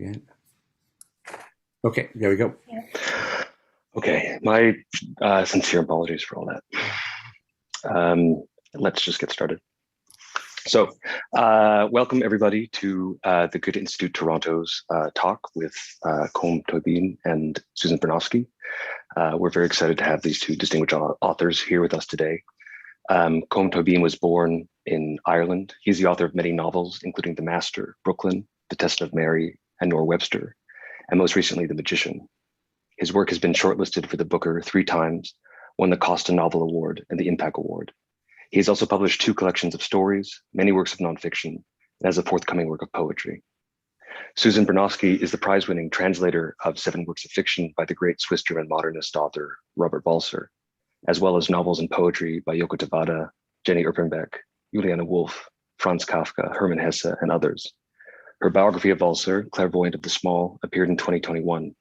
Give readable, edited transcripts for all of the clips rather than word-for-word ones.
again. Okay, there we go. Okay, my sincere apologies for all that. Let's just get started. So, welcome everybody to the Goethe-Institut Toronto's talk with Colm Tóibín and Susan Bernofsky. We're very excited to have these two distinguished authors here with us today. Colm Tóibín was born in Ireland. He's the author of many novels, including The Master, Brooklyn, The Testament of Mary, and Nor Webster, and most recently, The Magician. His work has been shortlisted for the Booker 3 times, won the Costa Novel Award and the Impact Award. He has also published 2 collections of stories, many works of nonfiction, and has a forthcoming work of poetry. Susan Bernofsky is the prize-winning translator of 7 works of fiction by the great Swiss-German modernist author Robert Walser, as well as novels and poetry by Yoko Tabata, Jenny Erpenbeck, Juliana Woolf, Franz Kafka, Hermann Hesse, and others. Her biography of Walser, Clairvoyant of the Small, appeared in 2021.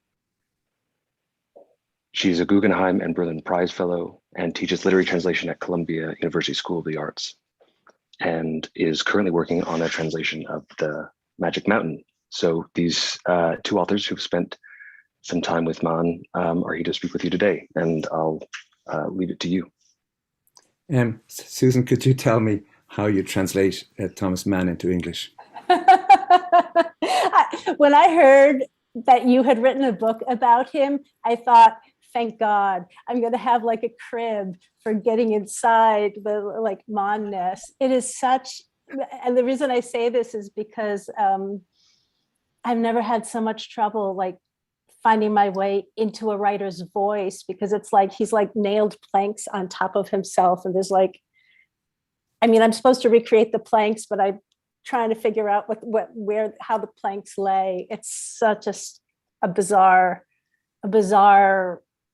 She's a Guggenheim and Berlin Prize Fellow and teaches literary translation at Columbia University School of the Arts, and is currently working on a translation of The Magic Mountain. So these 2 authors who've spent some time with Mann are here to speak with you today, and I'll leave it to you. Susan, could you tell me how you translate Thomas Mann into English? When I heard that you had written a book about him, I thought, thank God, I'm going to have like a crib for getting inside the like Mann-ness. It is such, and the reason I say this is because I've never had so much trouble like finding my way into a writer's voice, because it's like he's like nailed planks on top of himself, and there's like, I mean, I'm supposed to recreate the planks, but I'm trying to figure out how the planks lay. It's such a bizarre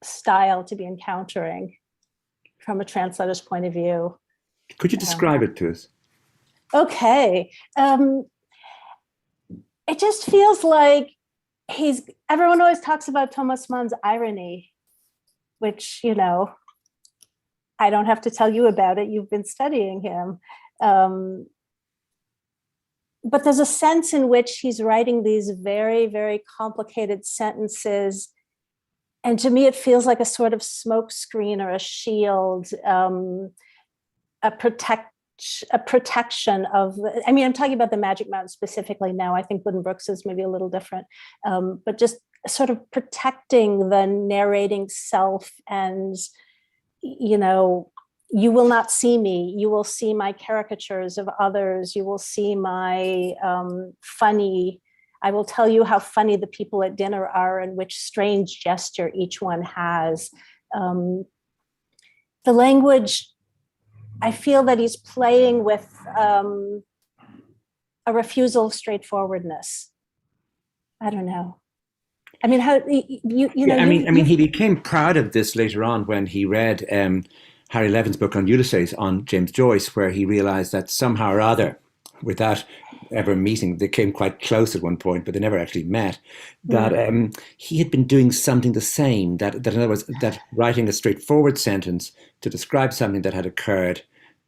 style to be encountering from a translator's point of view. Could you describe it to us? Okay. It just feels like everyone always talks about Thomas Mann's irony, which, you know, I don't have to tell you about it. You've been studying him. But there's a sense in which he's writing these very, very complicated sentences. And to me, it feels like a sort of smoke screen or a shield, a protection of, I mean, I'm talking about The Magic Mountain specifically now. I think Buddenbrooks is maybe a little different, but just sort of protecting the narrating self. And, you know, you will not see me. You will see my caricatures of others. You will see my I will tell you how funny the people at dinner are and which strange gesture each one has. The language, I feel that he's playing with a refusal of straightforwardness. I don't know. I mean, how you know? I mean, he became proud of this later on when he read Harry Levin's book on Ulysses on James Joyce, where he realized that somehow or other, without ever meeting, they came quite close at one point, but they never actually met, that he had been doing something the same, that in other words, that writing a straightforward sentence to describe something that had occurred,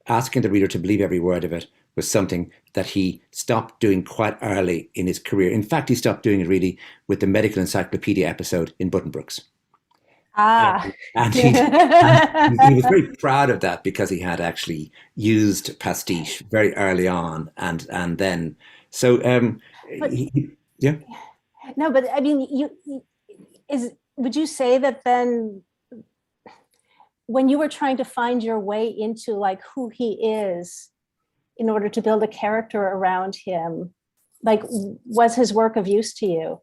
asking the reader to believe every word of it, was something that he stopped doing quite early in his career. In fact, he stopped doing it really with the medical encyclopedia episode in Buddenbrooks. And he was very proud of that, because he had actually used pastiche very early on, and then so yeah. No, but I mean, would you say that then, when you were trying to find your way into like who he is in order to build a character around him, like, was his work of use to you?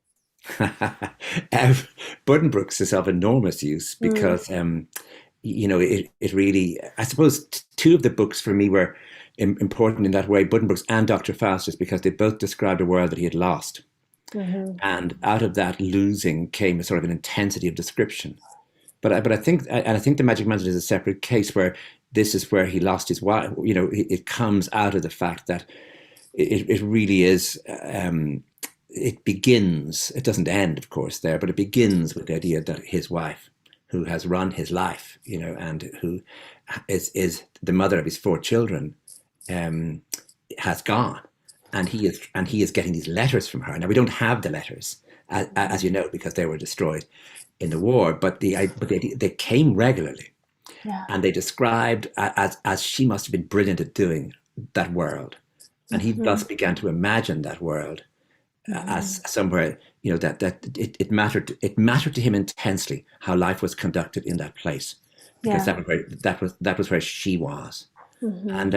Buddenbrooks is of enormous use, because you know, it really, I suppose 2 of the books for me were important in that way, Buddenbrooks and Dr. Faustus, because they both described a world that he had lost. And out of that losing came a sort of an intensity of description. But I think The Magic Mountain is a separate case, where this is where he lost his wife. You know, it comes out of the fact that it really is, it begins, it doesn't end, of course, there, but it begins with the idea that his wife, who has run his life, you know, and who is the mother of his 4 children, has gone. and he is getting these letters from her. Now we don't have the letters, as you know, because they were destroyed in the war. But they came regularly, Yeah. and they described as she must have been brilliant at doing that world, and he thus began to imagine that world as somewhere, that it mattered to him intensely how life was conducted in that place, because that was where she was. And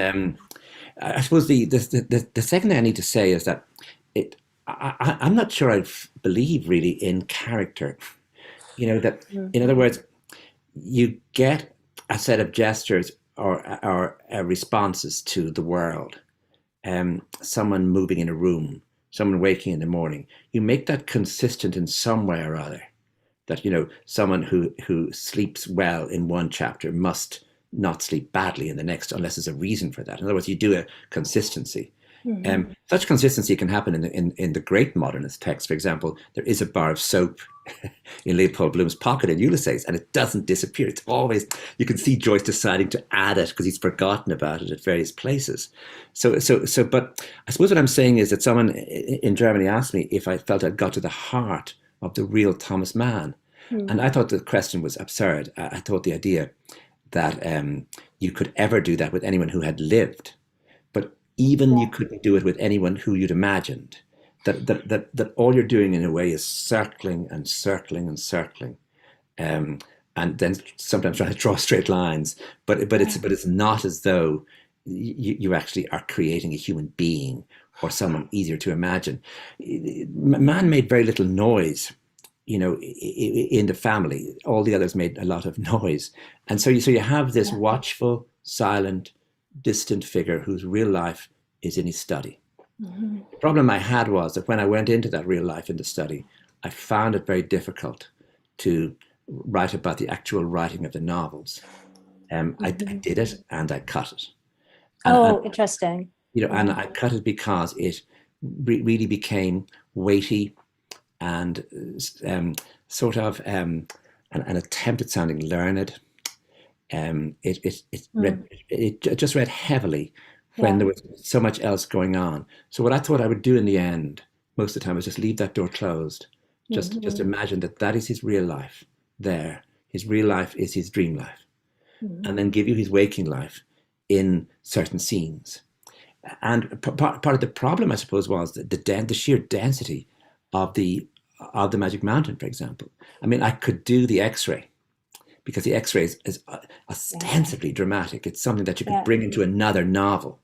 I suppose the second thing I need to say is that I'm not sure I believe really in character. That in other words, you get a set of gestures or responses to the world. Someone moving in a room, someone waking in the morning. You make that consistent in some way or other. That someone who sleeps well in one chapter must not sleep badly in the next, unless there's a reason for that. In other words, you do a consistency. Such consistency can happen in the great modernist text. For example, there is a bar of soap in Leopold Bloom's pocket in Ulysses, and it doesn't disappear. It's always, you can see Joyce deciding to add it because he's forgotten about it at various places. But I suppose what I'm saying is that someone in Germany asked me if I felt I'd got to the heart of the real Thomas Mann. And I thought the question was absurd. I thought the idea that you could ever do that with anyone who had lived, but even you couldn't do it with anyone who you'd imagined. That all you're doing in a way is circling and circling and circling, and then sometimes trying to draw straight lines. But it's not as though you actually are creating a human being or someone easier to imagine. Man made very little noise, in the family. All the others made a lot of noise, and so you have this watchful, silent, distant figure whose real life is in his study. The problem I had was that when I went into that real life in the study, I found it very difficult to write about the actual writing of the novels. I did it and I cut it. And Interesting. And I cut it because it really became weighty and sort of an attempt at sounding learned. It just read heavily when there was so much else going on. So what I thought I would do in the end, most of the time, was just leave that door closed. Just imagine that is his real life there. His real life is his dream life. And then give you his waking life in certain scenes. And part of the problem, I suppose, was the sheer density of the Magic Mountain, for example. I mean, I could do the X-ray, because the X-ray is ostensibly dramatic. It's something that you can bring into another novel.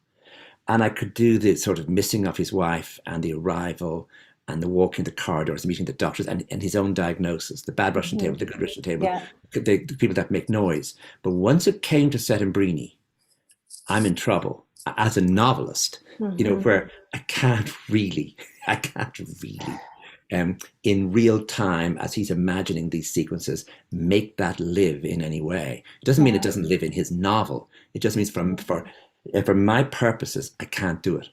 And I could do the sort of missing of his wife and the arrival and the walking the corridors, meeting the doctors and his own diagnosis, the bad Russian table, the good Russian table, the people that make noise. But once it came to Setobriny, I'm in trouble as a novelist, where I can't really, in real time, as he's imagining these sequences, make that live in any way. It doesn't mean it doesn't live in his novel. It just means for my purposes, I can't do it.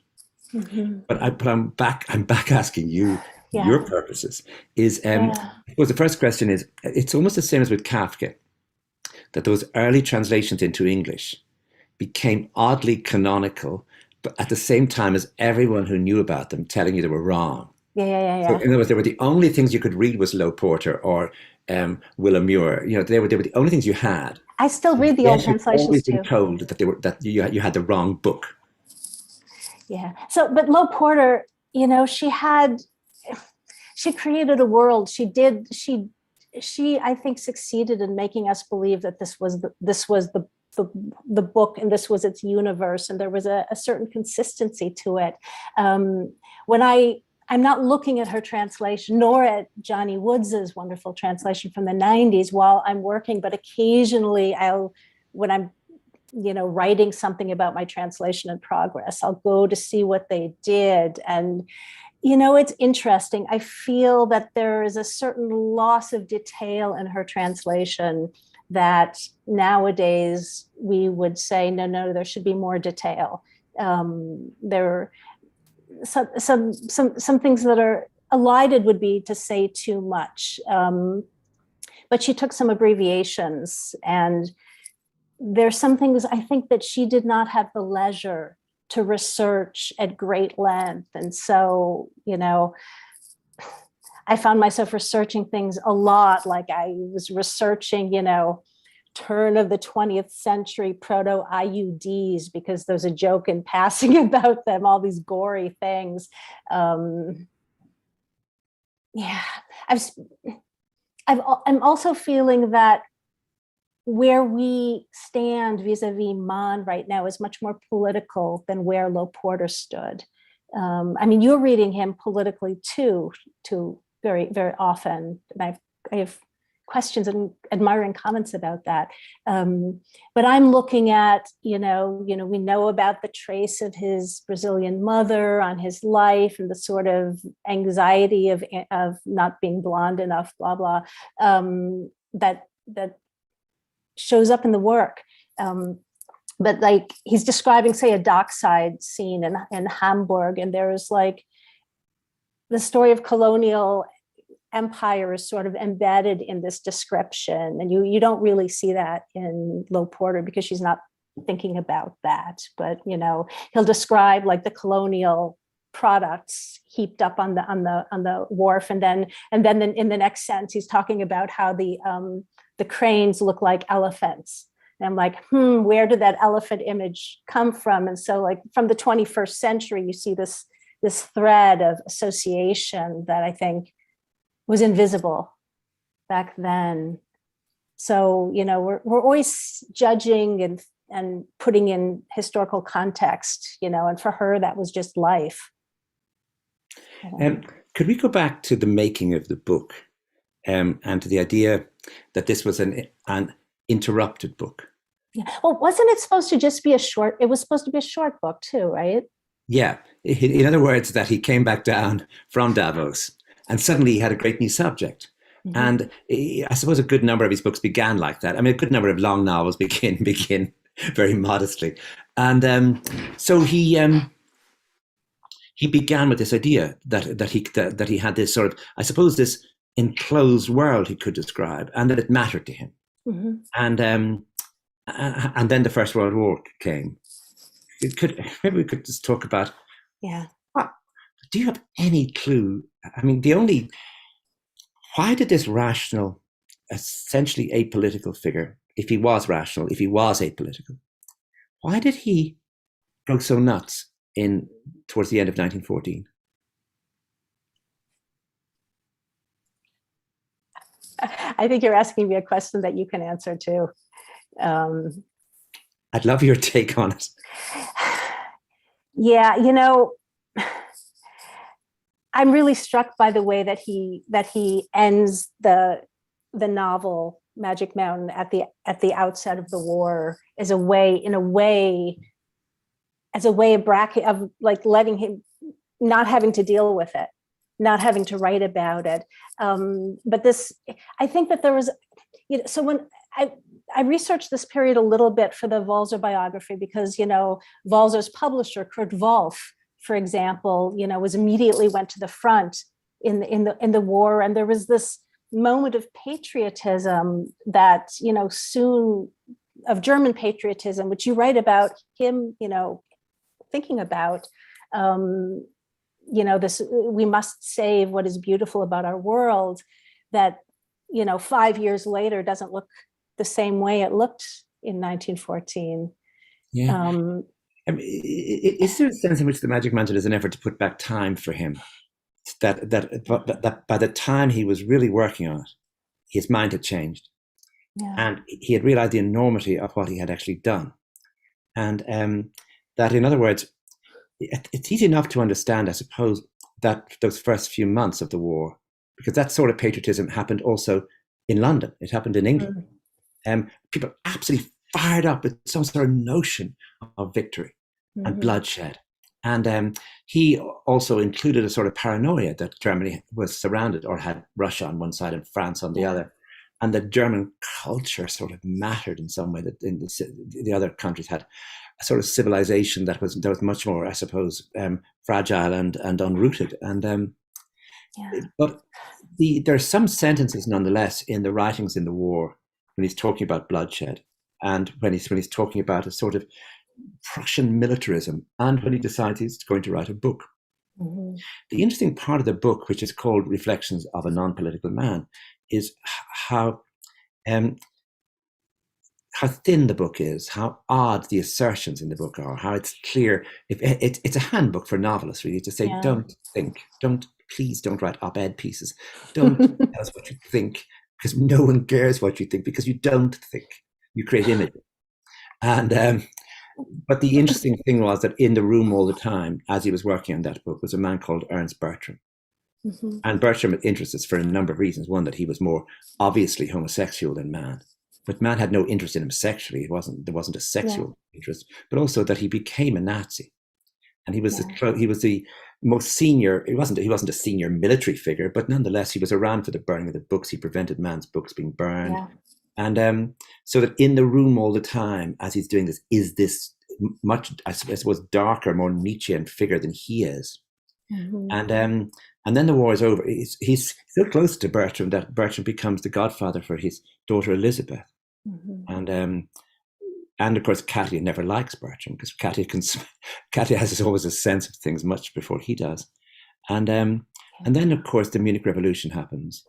But I'm back asking you your purposes. I suppose the first question is, it's almost the same as with Kafka, that those early translations into English became oddly canonical, but at the same time as everyone who knew about them telling you they were wrong. So in other words, they were the only things you could read was Low Porter or Willem Muir. They were the only things you had. I still read the old translations always too. been told that you had the wrong book. Yeah. So, but Low Porter, she created a world. She I think succeeded in making us believe that this was the book and this was its universe, and there was a certain consistency to it. When I'm not looking at her translation, nor at Johnny Woods's wonderful translation from the 90s while I'm working, but occasionally when I'm writing something about my translation in progress, I'll go to see what they did. And, it's interesting. I feel that there is a certain loss of detail in her translation that nowadays we would say, no, there should be more detail. There some things that are elided would be to say too much. But she took some abbreviations, and there's some things I think that she did not have the leisure to research at great length. And so, I found myself researching things a lot. Like I was researching, turn of the 20th century proto IUDs, because there's a joke in passing about them, all these gory things. I'm also feeling that where we stand vis-a-vis Mann right now is much more political than where Lo Porter stood. You're reading him politically too very, very often, and I have questions and admiring comments about that. But I'm looking at, we know about the trace of his Brazilian mother on his life and the sort of anxiety of not being blonde enough, blah, blah, that shows up in the work. But like he's describing, say, a dockside scene in Hamburg, and there's like the story of colonial empire is sort of embedded in this description. And you don't really see that in Lo Porter because she's not thinking about that. But, he'll describe like the colonial products heaped up on the wharf. And then in the next sentence, he's talking about how the cranes look like elephants. And I'm like, where did that elephant image come from? And so like from the 21st century, you see this thread of association that I think was invisible back then. So, we're always judging and putting in historical context, and for her, that was just life. Could we go back to the making of the book and to the idea that this was an interrupted book? Yeah. Well, wasn't it supposed to just be it was supposed to be a short book too, right? Yeah. In other words, that he came back down from Davos and suddenly he had a great new subject. Mm-hmm. And I suppose a good number of his books began like that. A good number of long novels begin very modestly. And so he began with this idea that he had this sort of, I suppose, this enclosed world he could describe, and that it mattered to him. Mm-hmm. And then the First World War came. Maybe we could just talk about. Yeah. Do you have any clue? Why did this rational, essentially apolitical figure, if he was rational, if he was apolitical, why did he go so nuts towards the end of 1914? I think you're asking me a question that you can answer too. I'd love your take on it. Yeah, I'm really struck by the way that he ends the novel Magic Mountain at the outset of the war as a way of bracket of like letting him not having to deal with it, not having to write about it. But I think that there was, so when I researched this period a little bit for the Walser biography because, Walser's publisher, Kurt Wolff, for example, went to the front in the war. And there was this moment of patriotism that, soon of German patriotism, which you write about him, thinking about, this, we must save what is beautiful about our world, that, 5 years later doesn't look the same way it looked in 1914. Yeah. Is there a sense in which the Magic Mountain is an effort to put back time for him? That by the time he was really working on it, his mind had changed. Yeah. And he had realized the enormity of what he had actually done. And that, in other words, it's easy enough to understand, I suppose, that those first few months of the war, because that sort of patriotism happened also in London. It happened in England. People absolutely fired up with some sort of notion of victory and bloodshed. And he also included a sort of paranoia that Germany was surrounded or had Russia on one side and France on the other. And that German culture sort of mattered in some way, that in the other countries had a sort of civilization that was much more, I suppose, fragile and unrooted. And but there are some sentences nonetheless in the writings in the war when he's talking about bloodshed, and when he's talking about a sort of Prussian militarism, and when he decides he's going to write a book. Mm-hmm. The interesting part of the book, which is called Reflections of a Non-Political Man, is how thin the book is, how odd the assertions in the book are, how it's clear. It's a handbook for novelists, really, to say, don't think, please don't write op-ed pieces. Don't tell us what you think, because no one cares what you think, because you don't think. You create images. And but the interesting thing was that in the room all the time, as he was working on that book, was a man called Ernst Bertram. Mm-hmm. And Bertram interested us for a number of reasons. One, that he was more obviously homosexual than Mann. But Mann had no interest in him sexually. There wasn't a sexual interest, but also that he became a Nazi, and he was the most senior. He wasn't a senior military figure, but nonetheless, he was around for the burning of the books. He prevented Mann's books being burned, and so that in the room all the time as he's doing this is this much, I suppose, darker, more Nietzschean figure than he is, and then the war is over. He's so close to Bertram that Bertram becomes the godfather for his daughter Elizabeth. Mm-hmm. And of course, Katia never likes Bertram, because Katia has always a sense of things much before he does. And then, of course, the Munich Revolution happens,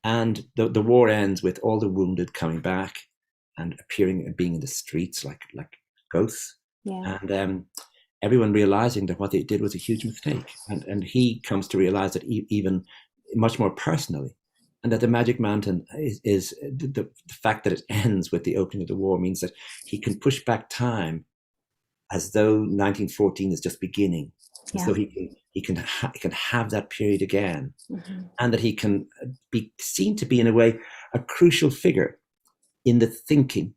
and the war ends with all the wounded coming back and appearing and being in the streets like ghosts. And everyone realizing that what they did was a huge mistake. And he comes to realize that even much more personally, and that the Magic Mountain is the fact that it ends with the opening of the war means that he can push back time as though 1914 is just beginning. So he can have that period again, and that he can be seen to be, in a way, a crucial figure in the thinking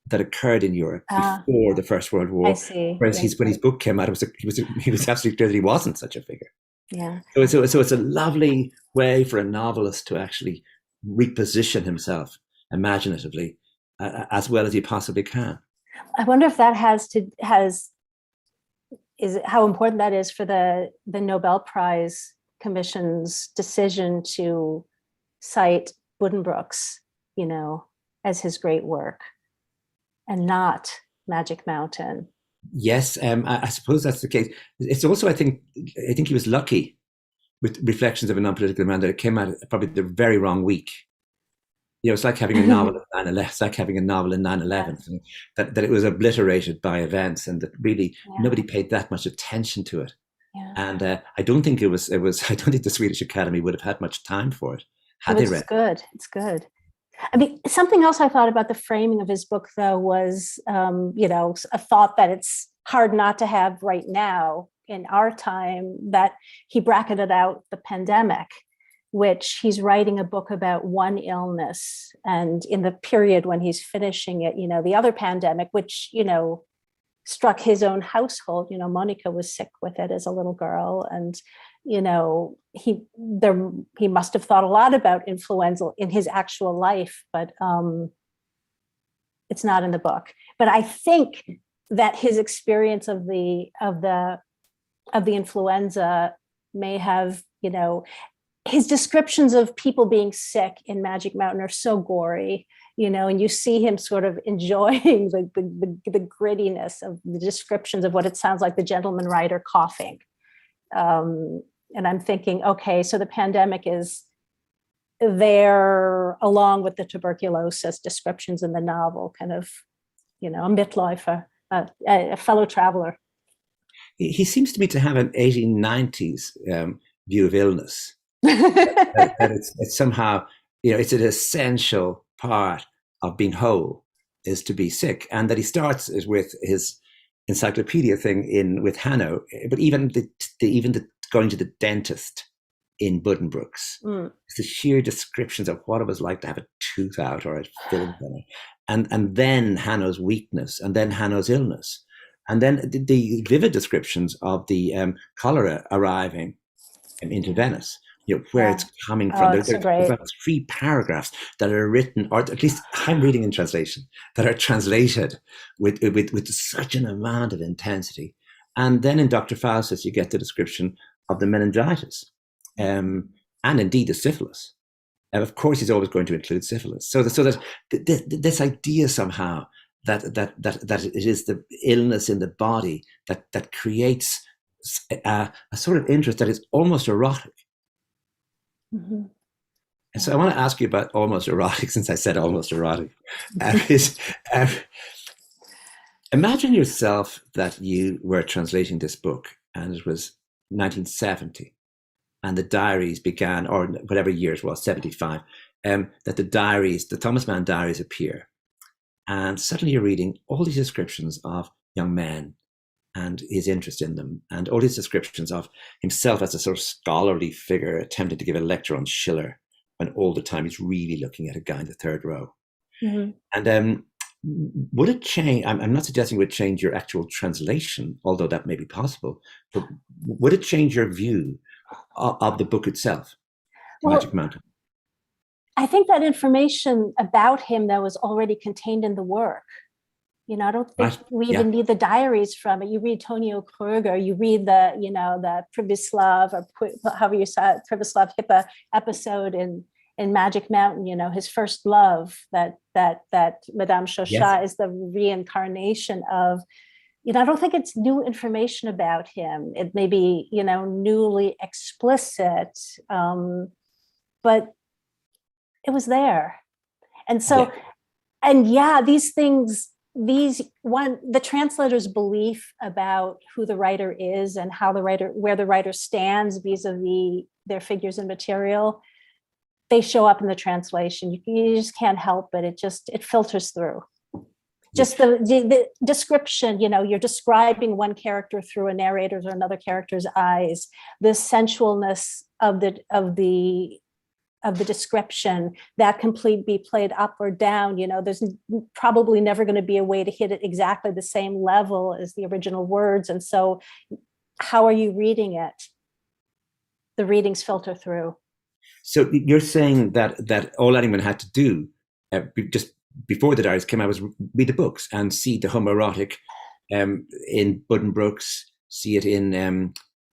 that occurred in Europe before the First World War. I see. Whereas when his book came out, he was absolutely clear that he wasn't such a figure. Yeah. So it's a lovely way for a novelist to actually reposition himself imaginatively as well as he possibly can. I wonder if that is how important that is for the Nobel Prize Commission's decision to cite Buddenbrooks, as his great work, and not Magic Mountain. Yes, I suppose that's the case. It's also, I think he was lucky with Reflections of a Non-Political Man that it came out probably the very wrong week. It's like having a novel in 9/11. It's like having a novel in 9/11, that it was obliterated by events, and that really nobody paid that much attention to it. Yeah. And I don't think it was. I don't think the Swedish Academy would have had much time for it had they read. It's good. I mean, something else I thought about the framing of his book, though, was, a thought that it's hard not to have right now in our time, that he bracketed out the pandemic, which he's writing a book about one illness. And in the period when he's finishing it, the other pandemic, which, struck his own household, Monica was sick with it as a little girl. And he must have thought a lot about influenza in his actual life, but it's not in the book. But I think that his experience of the influenza may have, his descriptions of people being sick in Magic Mountain are so gory, and you see him sort of enjoying the grittiness of the descriptions of what it sounds like the gentleman rider coughing. And I'm thinking, okay, so the pandemic is there along with the tuberculosis descriptions in the novel, kind of, a midlife, a fellow traveler. He seems to me to have an 1890s view of illness. that it's somehow, it's an essential part of being whole is to be sick, and that he starts with his encyclopedia thing with Hanno, but even the going to the dentist in Buddenbrooks. It's the sheer descriptions of what it was like to have a tooth out or a filling and then Hanno's weakness, and then Hanno's illness, and then the vivid descriptions of the cholera arriving into Venice. Where it's coming from. There's about 3 paragraphs that are written, or at least I'm reading in translation, that are translated with such an amount of intensity. And then in Dr. Faustus, you get the description of the meningitis, and indeed the syphilis. And of course, he's always going to include syphilis. So that this idea somehow that it is the illness in the body that creates a sort of interest that is almost erotic. Mm-hmm. And so I want to ask you about almost erotic, since I said almost erotic. Imagine yourself that you were translating this book, and it was 1970, and the diaries began, or whatever year it was, 75, that the Thomas Mann diaries appear. And suddenly you're reading all these descriptions of young men and his interest in them, and all these descriptions of himself as a sort of scholarly figure attempting to give a lecture on Schiller, when all the time he's really looking at a guy in the third row. Mm-hmm. And would it change? I'm not suggesting it would change your actual translation, although that may be possible, but would it change your view of the book itself, Magic Mountain? I think that information about him that was already contained in the work. You know, I don't think we even need the diaries from it. You read Tonio Kruger, you read the Pribislav, or however you say it, Pribislav Hippa episode in Magic Mountain, you know, his first love, that Madame Chauchat is the reincarnation of, you know, I don't think it's new information about him. It may be, you know, newly explicit, but it was there. And so, these things, the translator's belief about who the writer is and where the writer stands vis-a-vis their figures and material, they show up in the translation. You just can't help it. It filters through. Just the description, you know, you're describing one character through a narrator's or another character's eyes, the sensualness of the description that can be played up or down. You know, there's probably never going to be a way to hit it exactly the same level as the original words. And so how are you reading it? The readings filter through. So you're saying that all anyone had to do just before the diaries came out was read the books and see the homoerotic in Buddenbrooks, see it in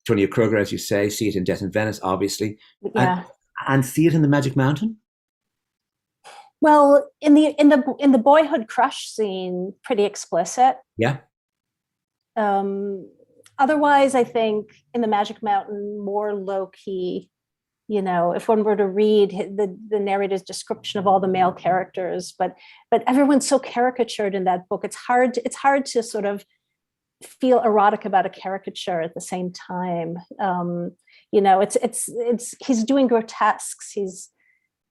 Tonio Kruger, as you say, see it in Death in Venice, obviously. Yeah. And see it in the Magic Mountain? Well, in the boyhood crush scene, pretty explicit. Yeah. Otherwise, I think in the Magic Mountain, more low key. You know, if one were to read the narrator's description of all the male characters, but everyone's so caricatured in that book. It's hard to sort of feel erotic about a caricature at the same time. You know, it's he's doing grotesques. He's,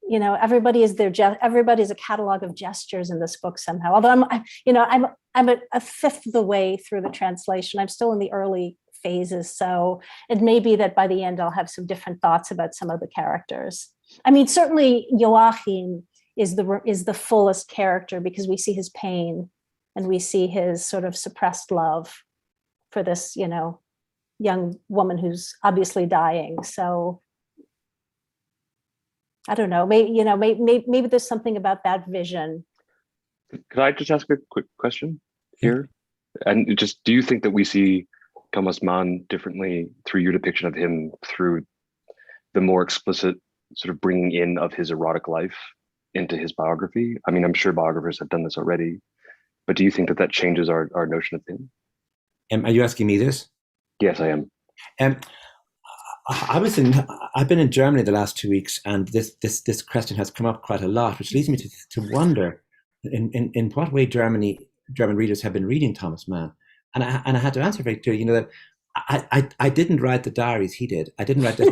you know, everybody's a catalog of gestures in this book somehow. Although I'm a fifth of the way through the translation. I'm still in the early phases, so it may be that by the end I'll have some different thoughts about some of the characters. I mean, certainly Joachim is the fullest character because we see his pain and we see his sort of suppressed love for this, you know, young woman who's obviously dying. So I don't know, maybe there's something about that vision. Could I just ask a quick question here? And just, do you think that we see Thomas Mann differently through your depiction of him, through the more explicit sort of bringing in of his erotic life into his biography? I mean, I'm sure biographers have done this already, but do you think that changes our notion of him? Are you asking me this? Yes, I am. I've been in Germany the last 2 weeks, and this question has come up quite a lot, which leads me to wonder in what way German readers have been reading Thomas Mann. And I had to answer very clearly, you know, that I didn't write the diaries he did. I didn't write this.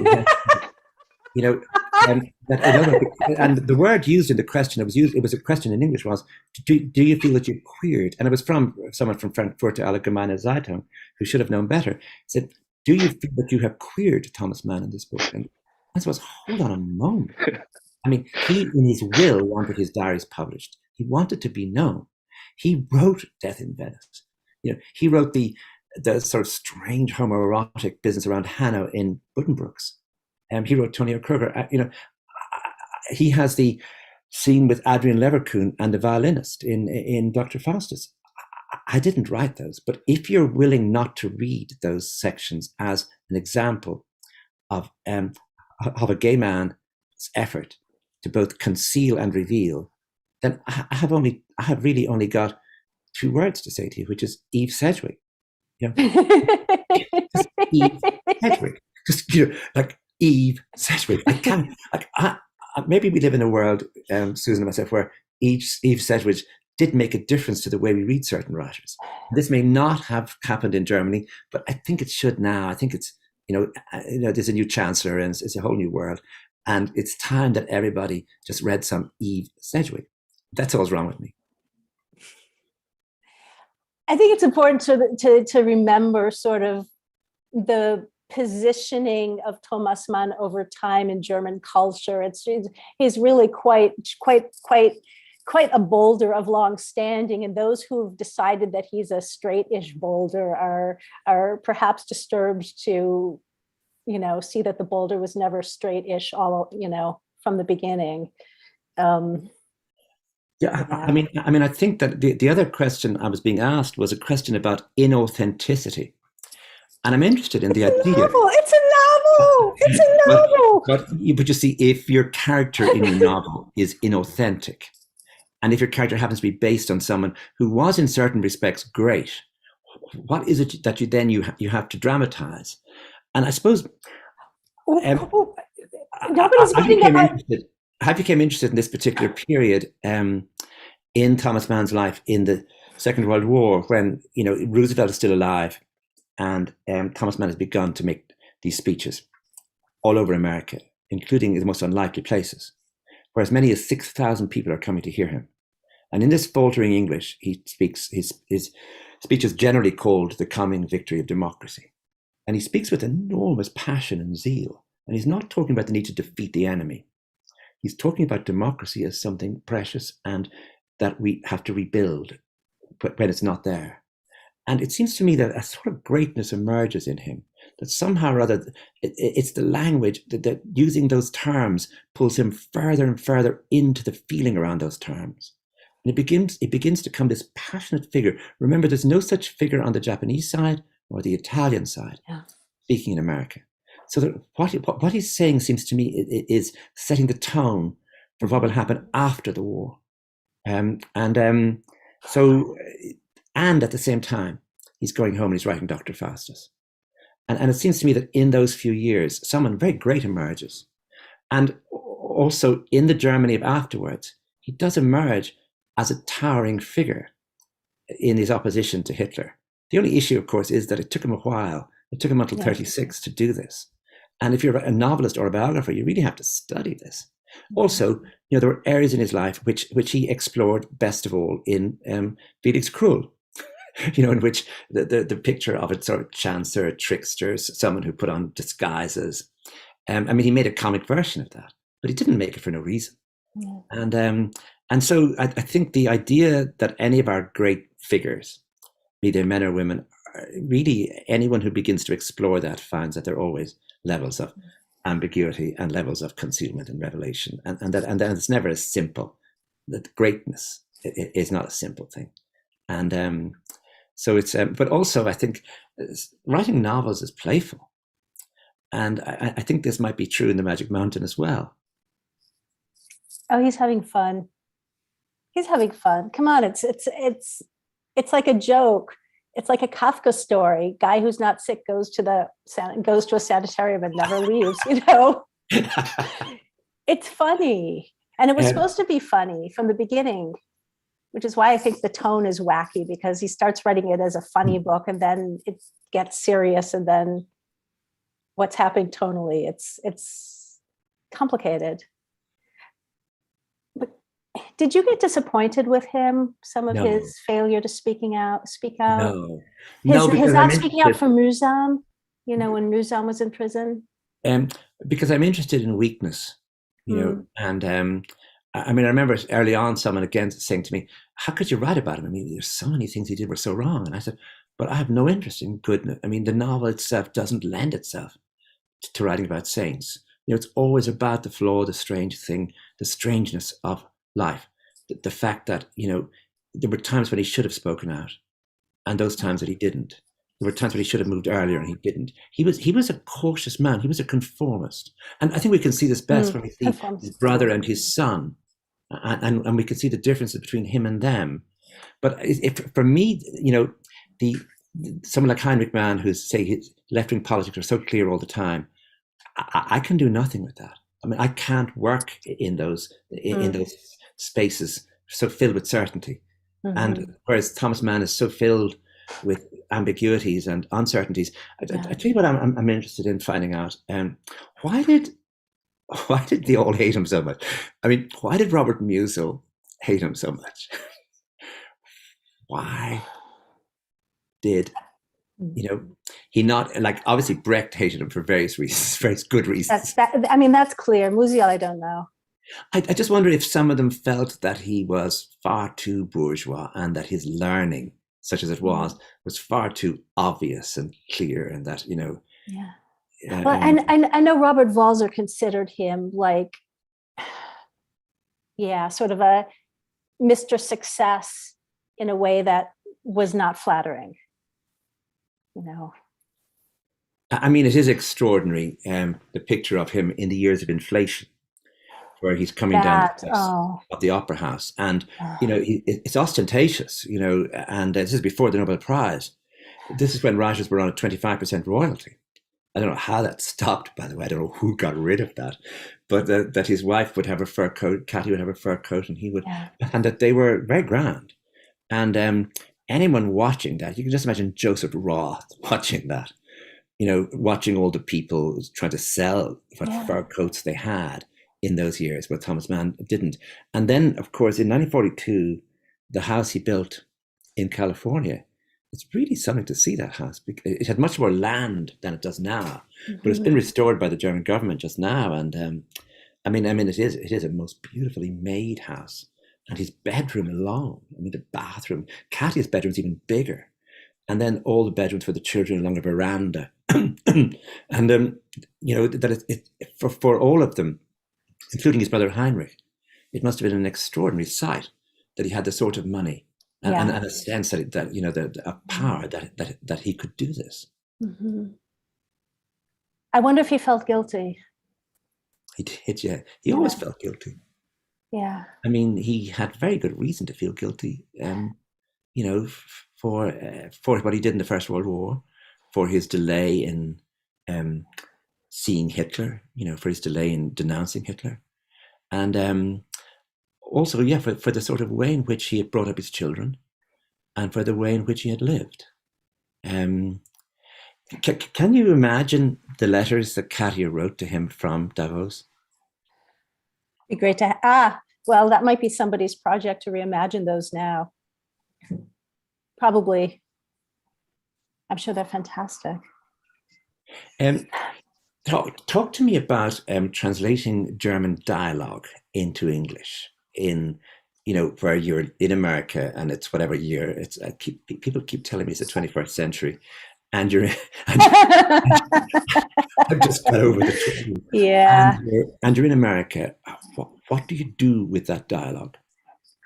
You know, and the word used in the question, it was a question in English, was, do you feel that you're queered? And it was from someone from Frankfurter Allgemeine Zeitung, who should have known better. Said, do you feel that you have queered Thomas Mann in this book? And I was, hold on a moment. I mean, he, in his will, wanted his diaries published. He wanted to be known. He wrote Death in Venice. You know, he wrote the sort of strange homoerotic business around Hanno in Buddenbrooks. He wrote Tonio Kruger. You know, he has the scene with Adrian Leverkuhn and the violinist in Dr. Faustus. I didn't write those, but if you're willing not to read those sections as an example of a gay man's effort to both conceal and reveal, then I have really only got two words to say to you, which is Eve Sedgwick. You know, just Eve Sedgwick. Just, you know, like Eve Sedgwick. I can't, like, maybe we live in a world, Susan and myself, where Eve Sedgwick did make a difference to the way we read certain writers. This may not have happened in Germany, but I think it should now. I think it's, there's a new chancellor and it's a whole new world. And it's time that everybody just read some Eve Sedgwick. That's all's wrong with me. I think it's important to remember sort of the positioning of Thomas Mann over time in German culture. He's really quite a boulder of long standing, and those who've decided that he's a straight-ish boulder are perhaps disturbed to, see that the boulder was never straight-ish from the beginning. I think that the other question I was being asked was a question about inauthenticity. And I'm interested in the idea. It's a novel. But you see, if your character in your novel is inauthentic, and if your character happens to be based on someone who was in certain respects great, what is it that you have to dramatize? And I suppose nobody's getting about. I became interested in this particular period in Thomas Mann's life in the Second World War, when Roosevelt is still alive, and Thomas Mann has begun to make these speeches all over America, including the most unlikely places, where as many as 6,000 people are coming to hear him. And in this faltering English, he speaks. His speech is generally called "The Coming Victory of Democracy," and he speaks with enormous passion and zeal. And he's not talking about the need to defeat the enemy. He's talking about democracy as something precious and that we have to rebuild when it's not there. And it seems to me that a sort of greatness emerges in him, that somehow or other, it's the language that using those terms pulls him further and further into the feeling around those terms. And it begins to become this passionate figure. Remember, there's no such figure on the Japanese side or the Italian side, speaking in America. So that what he's saying seems to me is setting the tone for what will happen after the war. And at the same time, he's going home and he's writing Dr. Faustus. And it seems to me that in those few years, someone very great emerges. And also in the Germany of afterwards, he does emerge as a towering figure in his opposition to Hitler. The only issue, of course, is that it took him a while. It took him until 36 to do this. And if you're a novelist or a biographer, you really have to study this. Also, there were areas in his life which he explored best of all in Felix Krull, in which the picture of it sort of chancer, trickster, someone who put on disguises. He made a comic version of that, but he didn't make it for no reason. Yeah. And so I think the idea that any of our great figures, be they men or women, really anyone who begins to explore that finds that there are always levels of ambiguity and levels of concealment and revelation, and that it's never as simple. That greatness is not a simple thing, and so it's. But also, I think writing novels is playful, and I think this might be true in The Magic Mountain as well. Oh, he's having fun. He's having fun. Come on, it's like a joke. It's like a Kafka story. Guy who's not sick goes to a sanitarium and never leaves. It's funny, and it was supposed to be funny from the beginning, which is why I think the tone is wacky, because he starts writing it as a funny book, and then it gets serious, and then what's happening tonally? It's complicated. But did you get disappointed with him? Some of his failure to speak out? His not speaking out for Muzan, when Muzan was in prison? Because I'm interested in weakness, and I remember early on someone again saying to me, how could you write about him? There's so many things he did were so wrong. And I said, but I have no interest in goodness. The novel itself doesn't lend itself to writing about saints. It's always about the flaw, the strange thing, the strangeness of life. The fact that, there were times when he should have spoken out, and those times that he didn't. There were times when he should have moved earlier and he didn't. He was a cautious man. He was a conformist. And I think we can see this best when we see his brother and his son. And we can see the differences between him and them. But for me, the someone like Heinrich Mann, who's say his left-wing politics are so clear all the time, I can do nothing with that. I mean, I can't work in those spaces so filled with certainty. And whereas Thomas Mann is so filled with ambiguities and uncertainties, I tell you what I'm interested in finding out. Why did they all hate him so much? I mean, why did Robert Musil hate him so much? Why did he not, like, obviously Brecht hated him for various reasons, very good reasons. That's clear. Musil, I don't know. I just wonder if some of them felt that he was far too bourgeois and that his learning, such as it was far too obvious and clear, and that, Well, and I know Robert Walser considered him like, sort of a Mr. Success in a way that was not flattering. I mean, it is extraordinary, the picture of him in the years of inflation, where he's coming down of the Opera House, and it's ostentatious, and this is before the Nobel Prize. This is when writers were on a 25% royalty. I don't know how that stopped, by the way. I don't know who got rid of that, but that his wife would have a fur coat, Cathy would have a fur coat, and he would, and that they were very grand. And anyone watching that, you can just imagine Joseph Roth watching that, watching all the people trying to sell what fur coats they had in those years, where Thomas Mann didn't. And then, of course, in 1942, the house he built in California, it's really something to see that house. It had much more land than it does now, but it's been restored by the German government just now. And I mean, it is a most beautifully made house. And his bedroom alone, the bathroom, Katya's bedroom's even bigger. And then all the bedrooms for the children along a veranda. And, that for all of them, including his brother Heinrich, it must have been an extraordinary sight that he had the sort of money and a sense that a power that he could do this. I wonder if he felt guilty. He did, yeah. He always felt guilty. Yeah. I mean, he had very good reason to feel guilty, for what he did in the First World War, for his delay in seeing Hitler, for his delay in denouncing Hitler. And also, for the sort of way in which he had brought up his children and for the way in which he had lived. Can you imagine the letters that Katya wrote to him from Davos? Be great to well, that might be somebody's project to reimagine those now. Probably. I'm sure they're fantastic. Talk to me about translating German dialogue into English where you're in America and it's whatever year. It's people keep telling me it's the 21st century, and you're. I've just got over the 20. Yeah. And you're in America. What do you do with that dialogue?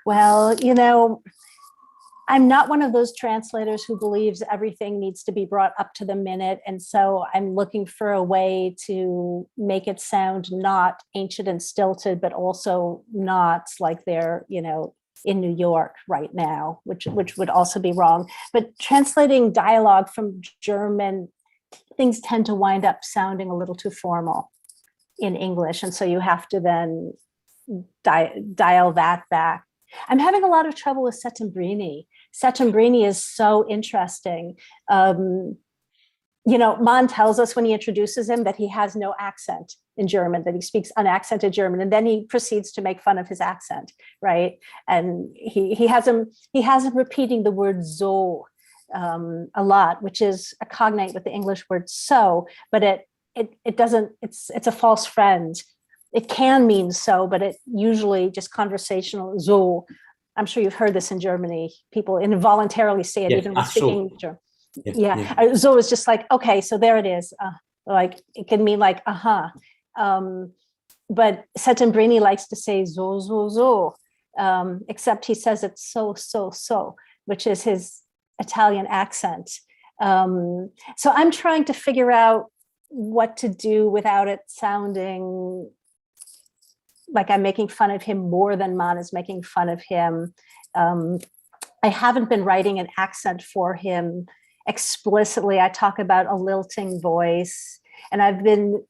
Well, I'm not one of those translators who believes everything needs to be brought up to the minute. And so I'm looking for a way to make it sound not ancient and stilted, but also not like they're, in New York right now, which would also be wrong. But translating dialogue from German, things tend to wind up sounding a little too formal in English. And so you have to then dial that back. I'm having a lot of trouble with Setobriny. Setobriny is so interesting. Mann tells us when he introduces him that he has no accent in German, that he speaks unaccented German, and then he proceeds to make fun of his accent, right? And he has him repeating the word so a lot, which is a cognate with the English word so, but it doesn't. It's a false friend. It can mean so, but it usually just conversational so. I'm sure you've heard this in Germany. People involuntarily say it even when speaking German. So is just like, okay, so there it is. Like it can mean like, but Setobriny likes to say so, except he says it so, which is his Italian accent. So I'm trying to figure out what to do without it sounding like I'm making fun of him more than Mann is making fun of him. I I haven't been writing an accent for him explicitly. I talk about a lilting voice, and I've been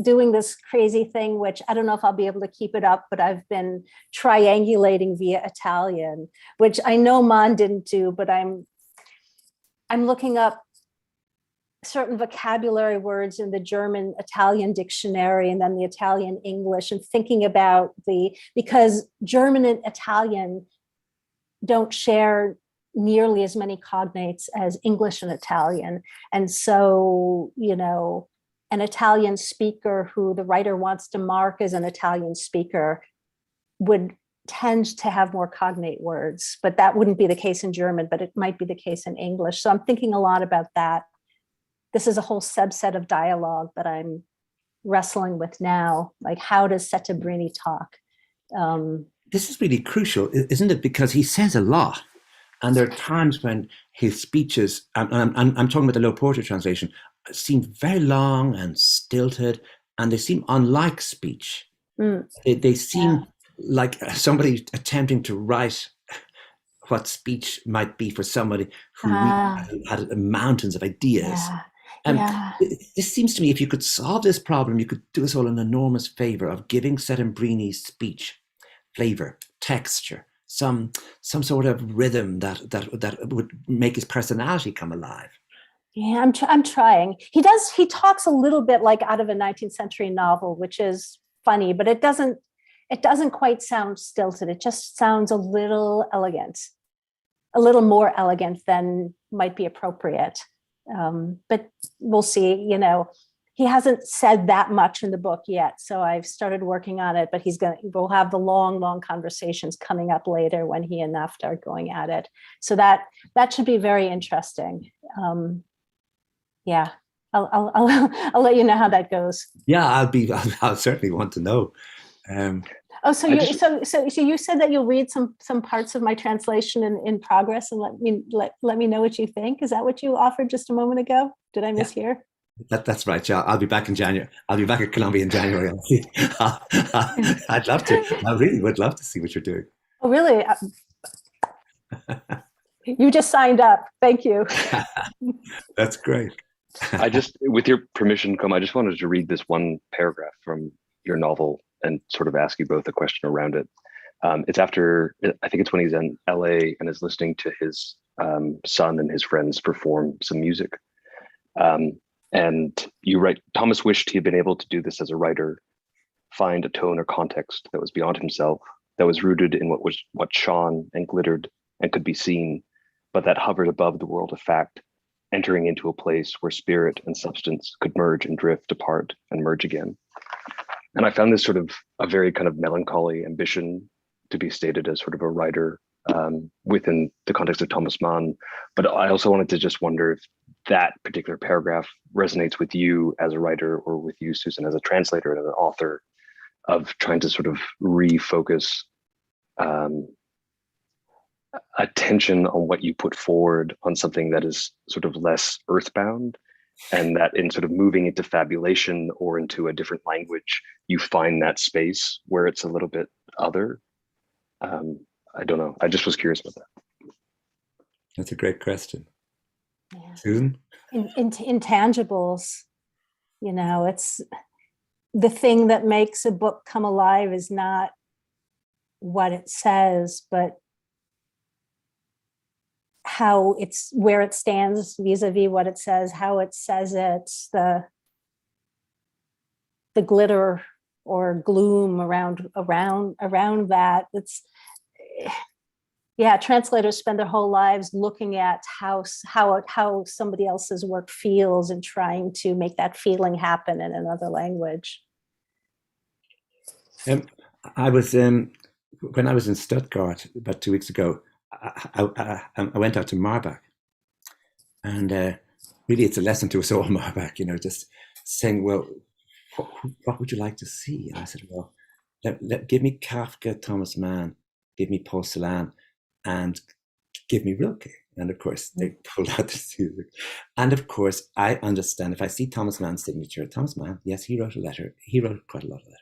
doing this crazy thing, which I don't know if I'll be able to keep it up, but I've been triangulating via Italian, which I know Mann didn't do, but I'm looking up certain vocabulary words in the German Italian dictionary and then the Italian English, and thinking about because German and Italian don't share nearly as many cognates as English and Italian. And so, an Italian speaker who the writer wants to mark as an Italian speaker would tend to have more cognate words, but that wouldn't be the case in German, but it might be the case in English. So I'm thinking a lot about that. This is a whole subset of dialogue that I'm wrestling with now. Like, how does Setobriny talk? This is really crucial, isn't it? Because he says a lot. And there are times when his speeches, I'm talking about the Low Porter translation, seem very long and stilted, and they seem unlike speech. They seem like somebody attempting to write what speech might be for somebody who had mountains of ideas. This seems to me, if you could solve this problem, you could do us all an enormous favor of giving Setobriny's speech flavor, texture, some sort of rhythm that would make his personality come alive. Yeah, I'm trying. He talks a little bit like out of a 19th century novel, which is funny, but it doesn't quite sound stilted. It just sounds a little elegant, a little more elegant than might be appropriate. But we'll see. He hasn't said that much in the book yet, so I've started working on it. But we'll have the long conversations coming up later when he and Nafta are going at it. So that should be very interesting. I'll let you know how that goes. Yeah, I'll certainly want to know. So you said that you'll read some parts of my translation in progress and let me know what you think. Is that what you offered just a moment ago? Did I mishear? That's right. Yeah, I'll be back in January. I'll be back at Columbia in January. I'd love to. I really would love to see what you're doing. Oh, really? You just signed up. Thank you. That's great. With your permission, Colm, I just wanted to read this one paragraph from your novel and sort of ask you both a question around it. It's after, I think it's when he's in LA and is listening to his son and his friends perform some music. And you write, Thomas wished he had been able to do this as a writer, find a tone or context that was beyond himself, that was rooted in what shone and glittered and could be seen, but that hovered above the world of fact, entering into a place where spirit and substance could merge and drift apart and merge again. And I found this sort of a very kind of melancholy ambition to be stated as sort of a writer within the context of Thomas Mann. But I also wanted to just wonder if that particular paragraph resonates with you as a writer, or with you, Susan, as a translator and an author, of trying to sort of refocus attention on what you put forward on something that is sort of less earthbound, and that in sort of moving into fabulation or into a different language, you find that space where it's a little bit other. I don't know. I just was curious about that. That's a great question. Yeah. Susan? Intangibles, it's the thing that makes a book come alive is not what it says, but how where it stands vis-a-vis what it says, how it says it, the glitter or gloom around that. Translators spend their whole lives looking at how somebody else's work feels and trying to make that feeling happen in another language. I was when I was in Stuttgart about 2 weeks ago. I went out to Marbach, and really it's a lesson to us all, Marbach, just saying, well, what would you like to see? And I said, well, give me Kafka, Thomas Mann, give me Paul Celan, and give me Rilke. And of course, they pulled out the music. And of course, I understand if I see Thomas Mann's signature, Thomas Mann, yes, he wrote a letter. He wrote quite a lot of letters.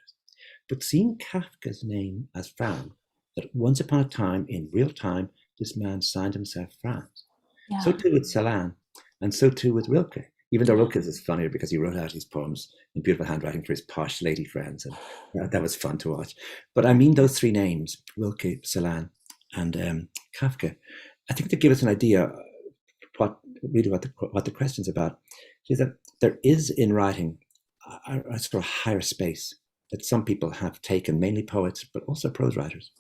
But seeing Kafka's name as found, that once upon a time, in real time, this man signed himself France. Yeah. So too with Celan, and so too with Rilke. Even though Rilke is funnier because he wrote out his poems in beautiful handwriting for his posh lady friends, and that was fun to watch. But I mean, those three names, Rilke, Celan, and Kafka, I think they give us an idea what the question's about. Is that there is in writing a sort of higher space that some people have taken, mainly poets, but also prose writers,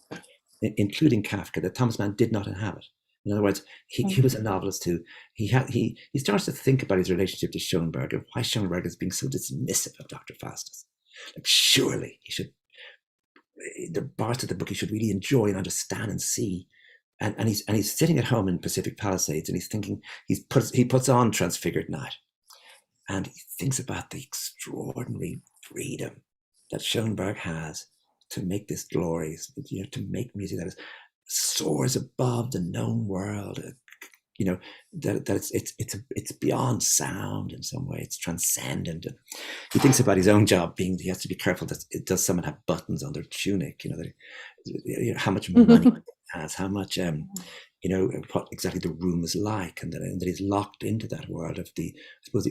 including Kafka, that Thomas Mann did not inhabit. In other words, he was a novelist who he starts to think about his relationship to Schoenberg, and why Schoenberg is being so dismissive of Dr. Faustus. Like, surely he should, the parts of the book he should really enjoy and understand and see. And he's sitting at home in Pacific Palisades, and he's thinking, he puts on Transfigured Night, and he thinks about the extraordinary freedom that Schoenberg has to make this glory, to make music that soars above the known world, that it's beyond sound in some way. It's transcendent. And he thinks about his own job being, he has to be careful that does someone have buttons on their tunic, how much money it has, how much, what exactly the room is like, and that he's locked into that world of the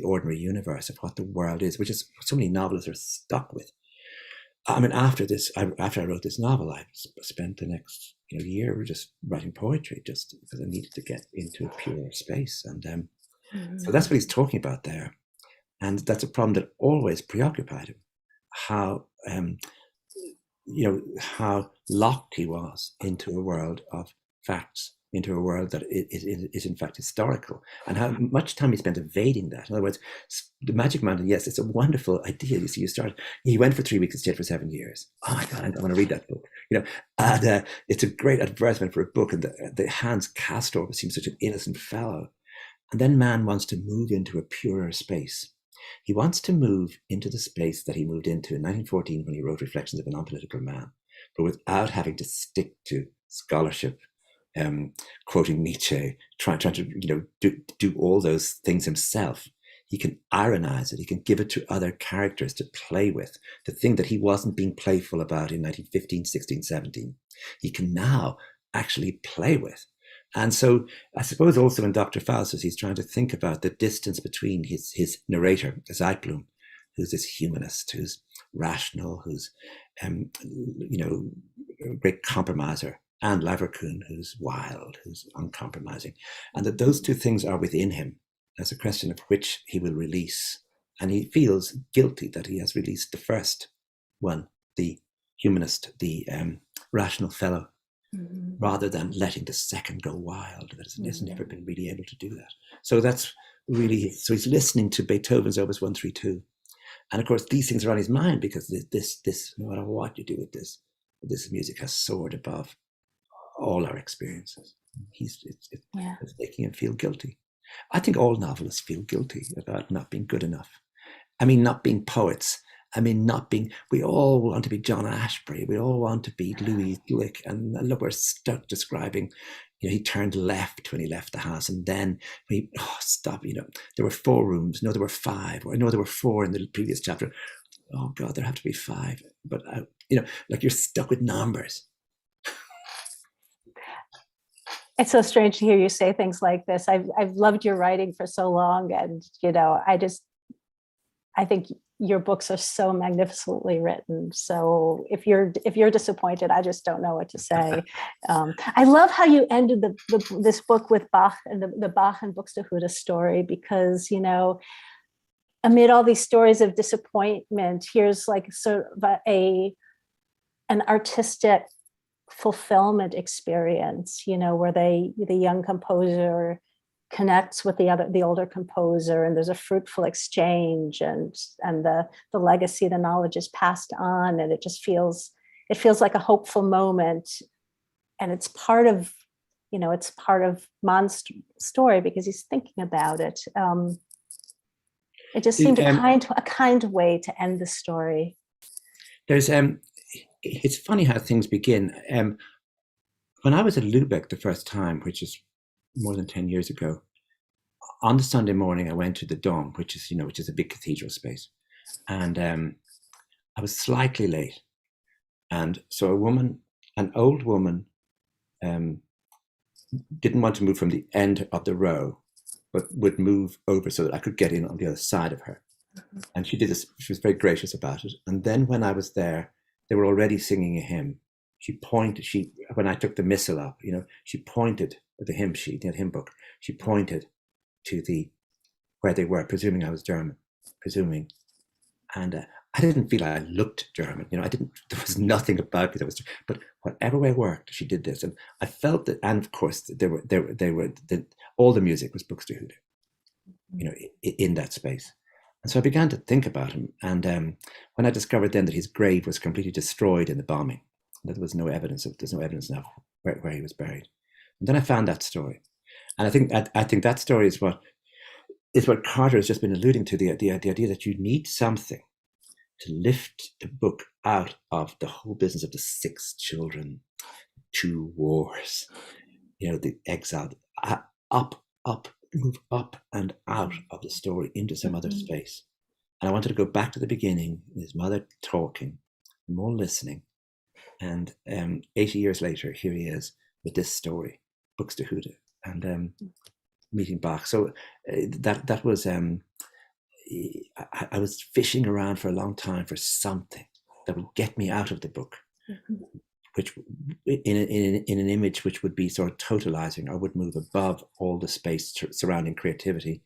ordinary universe of what the world is, which is what so many novelists are stuck with. I mean, after I wrote this novel, I spent the next year just writing poetry, just because I needed to get into a pure space. And so that's what he's talking about there. And that's a problem that always preoccupied him, how locked he was into a world of facts, into a world that is in fact historical, and how much time he spent evading that. In other words, the Magic Mountain, yes, it's a wonderful idea. You see, he went for 3 weeks and stayed for 7 years. Oh my God, I want to read that book. And it's a great advertisement for a book, and the Hans Castor seems such an innocent fellow. And then man wants to move into a purer space. He wants to move into the space that he moved into in 1914 when he wrote Reflections of a Non-Political Man, but without having to stick to scholarship, quoting Nietzsche, trying to do all those things himself. He can ironize it. He can give it to other characters to play with. The thing that he wasn't being playful about in 1915, 16, 17, he can now actually play with. And so I suppose also in Dr. Faustus, he's trying to think about the distance between his narrator, Zeitblum, who's this humanist, who's rational, who's a great compromiser, and Laverkuhn, who's wild, who's uncompromising, and that those two things are within him. There's a question of which he will release, and he feels guilty that he has released the first one, the humanist, the rational fellow, rather than letting the second go wild. That he's never been really able to do that. So that's really, so he's listening to Beethoven's Opus 132, and of course these things are on his mind because this no matter what you do with this music has soared above all our experiences. It's making him feel guilty. I think all novelists feel guilty about not being good enough. I mean, not being poets. I mean, we all want to be John Ashbery. We all want to be Louis Glick. And look, we're stuck describing, he turned left when he left the house. And then stop, there were 4 rooms. No, there were 5. Or no, there were 4 in the previous chapter. Oh God, there have to be 5. But, like you're stuck with numbers. It's so strange to hear you say things like this. I've loved your writing for so long, and I think your books are so magnificently written. So if you're disappointed, I just don't know what to say. I love how you ended this book with Bach and the Bach and Buxtehude story, because amid all these stories of disappointment, here's like sort of an artistic fulfillment experience, where the young composer connects with the older composer, and there's a fruitful exchange, and the legacy, the knowledge is passed on, and it feels like a hopeful moment. And it's part of Mann's story because he's thinking about it. It just seemed a kind way to end the story. There's it's funny how things begin. When I was at Lübeck the first time, which is more than 10 years ago, on the Sunday morning, I went to the Dome, which is a big cathedral space. And I was slightly late. And so an old woman, didn't want to move from the end of the row, but would move over so that I could get in on the other side of her. And she did this. She was very gracious about it. And then when I was there, they were already singing a hymn. She pointed. When I took the missal up, she pointed at the hymn sheet, the hymn book. She pointed to where they were, presuming I was German, and I didn't feel I looked German. There was nothing about me that was, but whatever way it worked, she did this, and I felt that. And of course, all the music was Buxtehude, in that space. And so I began to think about him. And when I discovered then that his grave was completely destroyed in the bombing, that there's no evidence now where he was buried. And then I found that story, and I think that story is what Carter has just been alluding to, the idea that you need something to lift the book out of the whole business of the 6 children, 2 wars, the exile, move up and out of the story into some other space. And I wanted to go back to the beginning, his mother talking, more listening. And 80 years later, here he is with this story, Buxtehude, and meeting Bach. So that was, I was fishing around for a long time for something that would get me out of the book, which in an image which would be sort of totalizing, or would move above all the space surrounding creativity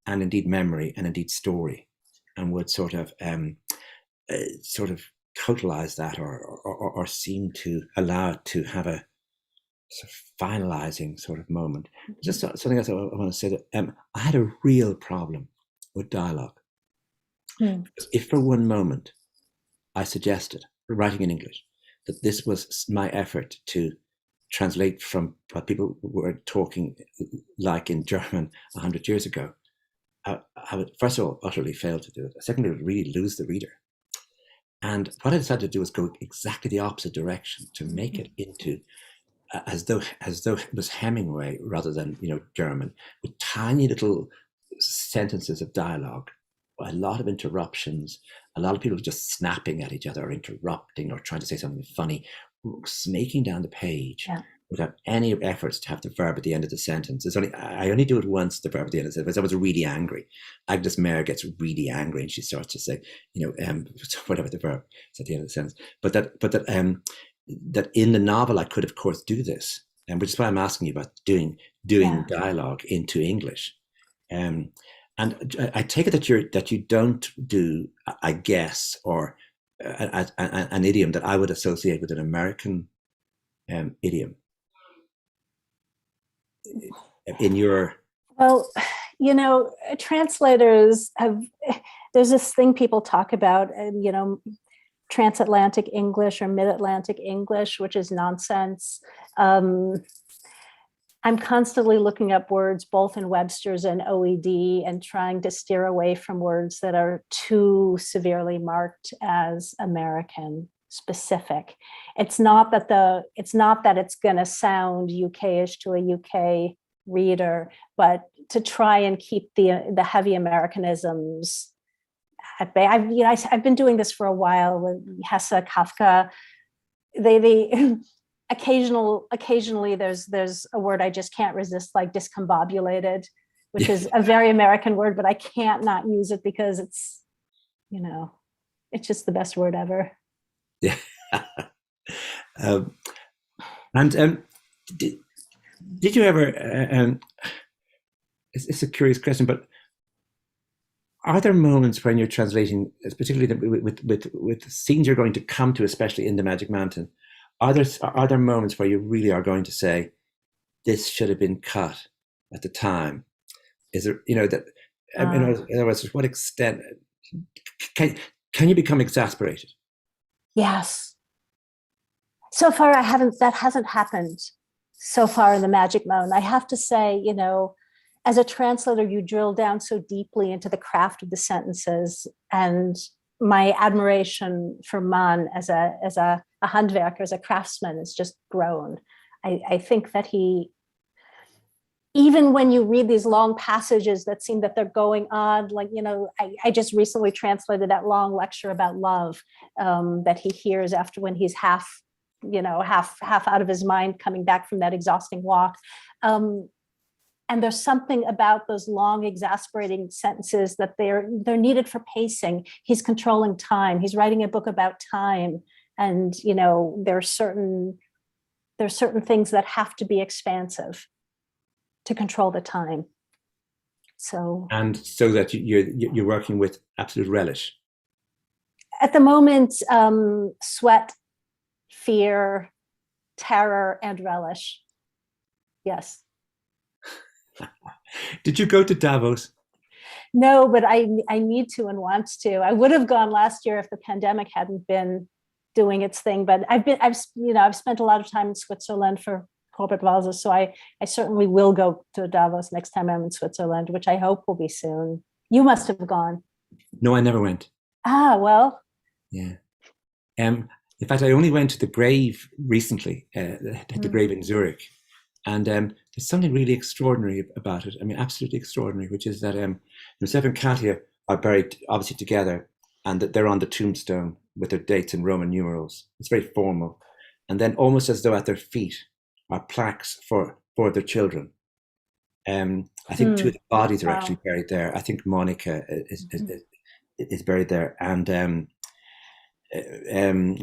and indeed memory and indeed story, and would sort of totalize that, or seem to allow it to have a sort of finalizing sort of moment. Just something else I want to say, that I had a real problem with dialogue. If for one moment I suggested, writing in English, that this was my effort to translate from what people were talking like in German 100 years ago, I would, first of all, utterly fail to do it. Secondly, I would really lose the reader. And what I decided to do was go exactly the opposite direction, to make it into as though it was Hemingway rather than German, with tiny little sentences of dialogue, a lot of interruptions, a lot of people just snapping at each other, or interrupting, or trying to say something funny, snaking down the page without any efforts to have the verb at the end of the sentence. I only do it once, the verb at the end of the sentence. I was really angry. Agnes Mayer gets really angry, and she starts to say, whatever the verb is at the end of the sentence. But that in the novel I could, of course, do this, and which is why I'm asking you about doing dialogue into English. And I take it that you don't do, I guess, or an idiom that I would associate with an American idiom in your. Well, translators there's this thing people talk about, transatlantic English or mid-Atlantic English, which is nonsense. I'm constantly looking up words both in Webster's and OED, and trying to steer away from words that are too severely marked as American specific. It's not that it's going to sound UK-ish to a UK reader, but to try and keep the heavy Americanisms at bay. I've been doing this for a while with Hesse, Kafka. They occasionally there's a word I just can't resist, like discombobulated, which is a very American word, but I can't not use it because it's just the best word ever. Yeah. Did you ever? It's a curious question, but are there moments when you're translating, particularly with scenes you're going to come to, especially in The Magic Mountain? Are there moments where you really are going to say, this should have been cut at the time? Is there, in other words, to what extent can you become exasperated? Yes. So far, that hasn't happened so far in The Magic Mountain. I have to say, as a translator, you drill down so deeply into the craft of the sentences, and my admiration for Mann as a handwerker, as a craftsman, has just grown. I think that he, even when you read these long passages that seem that they're going on, like, I just recently translated that long lecture about love that he hears after, when he's half half out of his mind coming back from that exhausting walk. And there's something about those long, exasperating sentences that they're needed for pacing. He's controlling time. He's writing a book about time. And, there are certain things that have to be expansive to control the time. So that you're working with absolute relish. At the moment, sweat, fear, terror, and relish. Yes. Did you go to Davos? No, but I need to and want to. I would have gone last year if the pandemic hadn't been doing its thing. But I've spent a lot of time in Switzerland for corporate vases, so I certainly will go to Davos next time I'm in Switzerland, which I hope will be soon. You must have gone. No, I never went. Ah, well. Yeah. In fact, I only went to the grave recently, the grave in Zurich. And there's something really extraordinary about it. I mean, absolutely extraordinary, which is that Joseph and Katia are buried obviously together, and that they're on the tombstone with their dates in Roman numerals. It's very formal. And then almost as though at their feet are plaques for their children. I think two of the bodies are actually buried there. I think Monica is buried there, and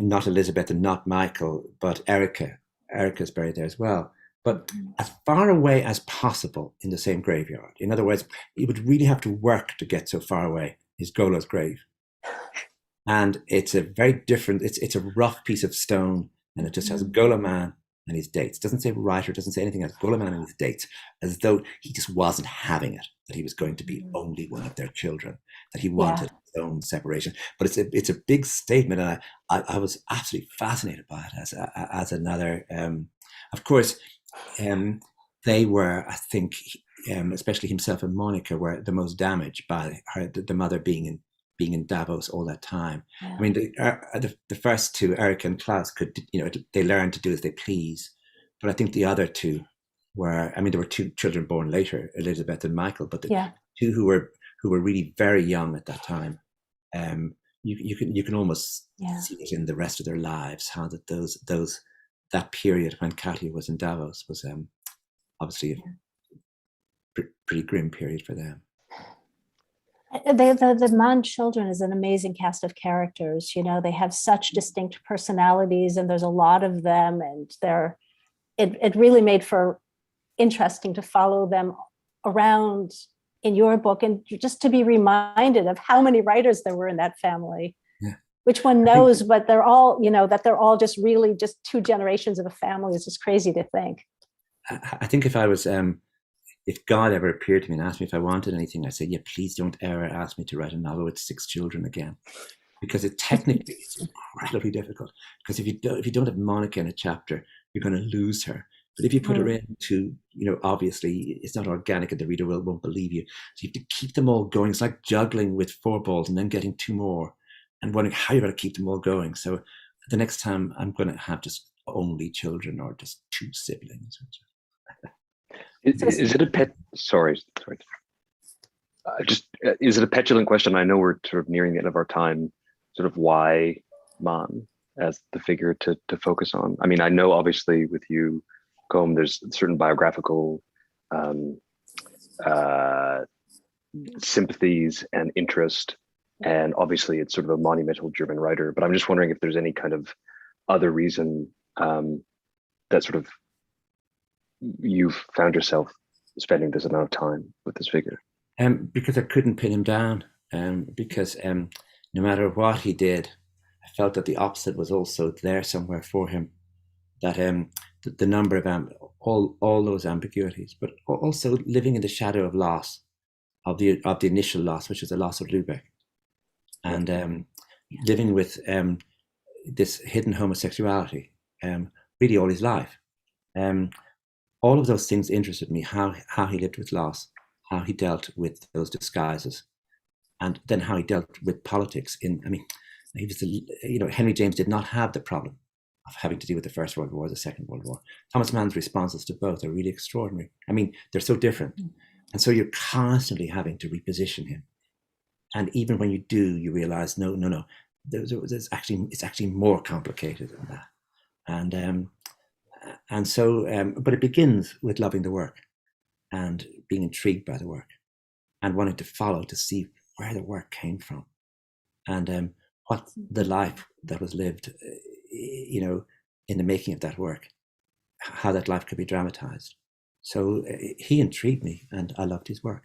not Elizabeth and not Michael, but Erica. Erica's buried there as well. But as far away as possible in the same graveyard. In other words, you would really have to work to get so far away, is Gola's grave. And it's a very different, it's a rough piece of stone, and it just has Gola Man and his dates. It doesn't say writer, doesn't say anything else. Gola Man and his dates, as though he just wasn't having it, that he was going to be only one of their children, that he wanted his own separation. But it's a big statement, and I was absolutely fascinated by it as another, of course, they were, I think, especially himself and Monica, were the most damaged by the mother being in Davos all that time. Yeah. I mean, the first two, Eric and Klaus, could, they learned to do as they please. But I think the other two were, I mean, there were two children born later, Elizabeth and Michael, but the two who were really very young at that time, you can almost see it in the rest of their lives, how that period when Katia was in Davos was obviously a pretty grim period for them. The Mann children is an amazing cast of characters. They have such distinct personalities, and there's a lot of them, and it really made for interesting to follow them around in your book, and just to be reminded of how many writers there were in that family. Which one knows, but they're all, that they're all just really just two generations of a family. It's just crazy to think. I think if I was, if God ever appeared to me and asked me if I wanted anything, I'd say, please don't ever ask me to write a novel with 6 children again. Because it technically is incredibly difficult. Because if you don't have Monica in a chapter, you're going to lose her. But if you put her into, obviously it's not organic and the reader won't believe you. So you have to keep them all going. It's like juggling with 4 balls and then getting 2 more. And wondering how you're going to keep them all going. So the next time I'm going to have just only children or just 2 siblings. Is it a pet? Sorry. Is it a petulant question? I know we're sort of nearing the end of our time. Sort of why Mann as the figure to focus on? I mean, I know obviously with you, Colm, there's certain biographical sympathies and interest. And obviously it's sort of a monumental German writer, but I'm just wondering if there's any kind of other reason that sort of you've found yourself spending this amount of time with this figure. Because I couldn't pin him down, because no matter what he did, I felt that the opposite was also there somewhere for him, that the number of all those ambiguities, but also living in the shadow of loss, of the initial loss, which is the loss of Lübeck. And living with this hidden homosexuality really all his life. All of those things interested me, how he lived with loss, how he dealt with those disguises, and then how he dealt with politics. He was Henry James did not have the problem of having to deal with the First World War, the Second World War. Thomas Mann's responses to both are really extraordinary. I mean, they're so different. And so you're constantly having to reposition him. And even when you do, you realize, no. It's actually more complicated than that. And so, but it begins with loving the work and being intrigued by the work and wanting to follow to see where the work came from and what the life that was lived, in the making of that work, how that life could be dramatized. So he intrigued me, and I loved his work.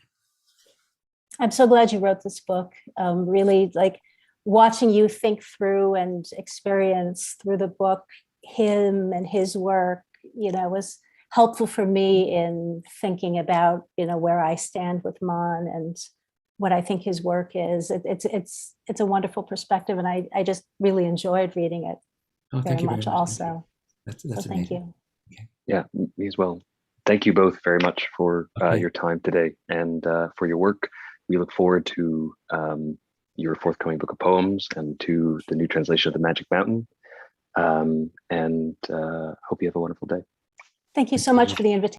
I'm so glad you wrote this book. Really, like watching you think through and experience through the book him and his work, was helpful for me in thinking about, where I stand with Mann and what I think his work is. It's a wonderful perspective, and I just really enjoyed reading it very much. Also, that's so thank you. Okay. Yeah, me as well. Thank you both very much for your time today and for your work. We look forward to your forthcoming book of poems and to the new translation of The Magic Mountain. And hope you have a wonderful day. Thank you so much for the invitation.